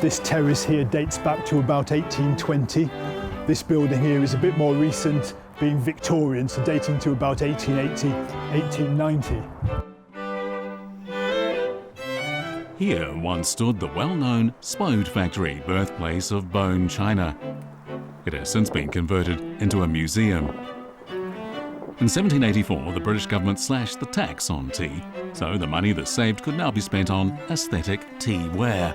This terrace here dates back to about 1820. This building here is a bit more recent, being Victorian, so dating to about 1880, 1890. Here once stood the well-known Spode factory, birthplace of bone china. It has since been converted into a museum. In 1784, the British government slashed the tax on tea, so the money that's saved could now be spent on aesthetic tea ware.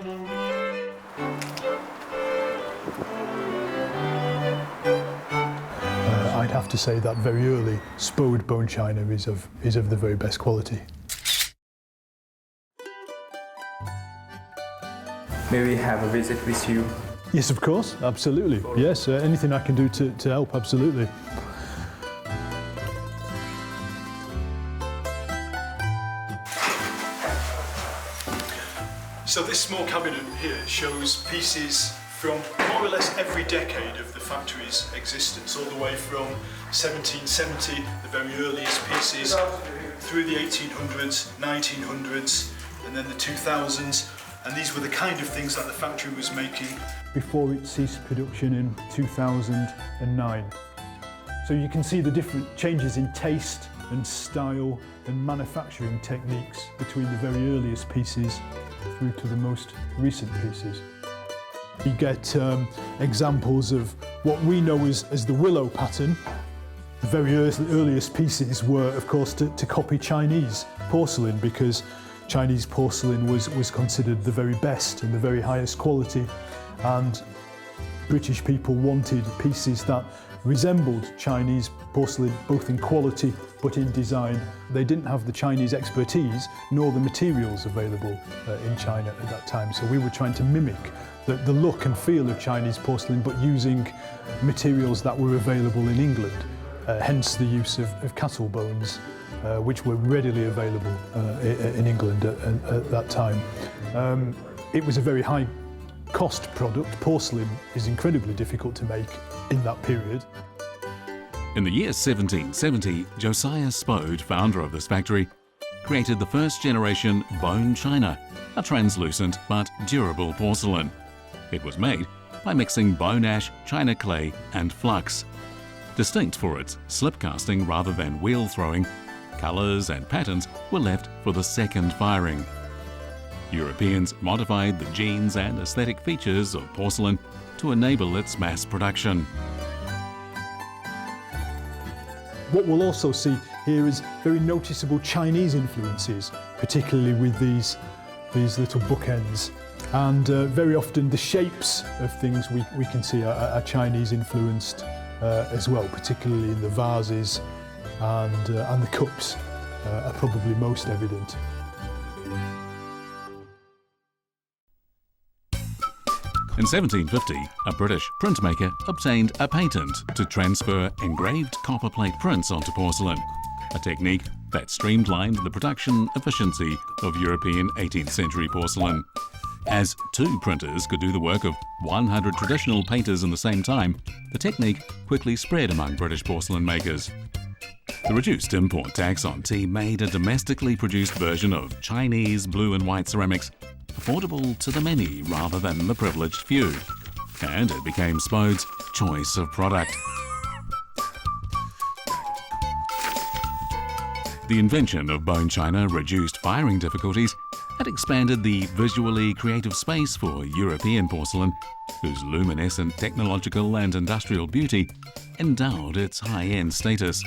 I'd have to say that very early Spode bone china is of the very best quality. May we have a visit with you? Yes, of course, absolutely. Yes, anything I can do to help, absolutely. So this small cabinet here shows pieces from more or less every decade of the factory's existence, all the way from 1770, the very earliest pieces, through the 1800s, 1900s, and then the 2000s. And these were the kind of things that the factory was making before it ceased production in 2009. So you can see the different changes in taste and style and manufacturing techniques between the very earliest pieces through to the most recent pieces. You get examples of what we know as the willow pattern. The very earliest pieces were, of course, to copy Chinese porcelain, because Chinese porcelain was considered the very best and the very highest quality, and British people wanted pieces that resembled Chinese porcelain both in quality but in design. They didn't have the Chinese expertise nor the materials available in China at that time, so we were trying to mimic the look and feel of Chinese porcelain but using materials that were available in England, hence the use of cattle bones, which were readily available in England at that time. It was a very high cost product. Porcelain is incredibly difficult to make in that period. In the year 1770, Josiah Spode, founder of this factory, created the first generation bone china, a translucent but durable porcelain. It was made by mixing bone ash, china clay and flux. Distinct for its slip casting rather than wheel throwing, colours and patterns were left for the second firing. Europeans modified the genes and aesthetic features of porcelain to enable its mass production. What we'll also see here is very noticeable Chinese influences, particularly with these little bookends. And very often the shapes of things we can see are Chinese influenced as well, particularly in the vases and the cups are probably most evident. In 1750, a British printmaker obtained a patent to transfer engraved copperplate prints onto porcelain, a technique that streamlined the production efficiency of European 18th century porcelain. As two printers could do the work of 100 traditional painters in the same time, the technique quickly spread among British porcelain makers. The reduced import tax on tea made a domestically produced version of Chinese blue and white ceramics affordable to the many rather than the privileged few, and it became Spode's choice of product. The invention of bone china reduced firing difficulties and expanded the visually creative space for European porcelain, whose luminescent technological and industrial beauty endowed its high-end status.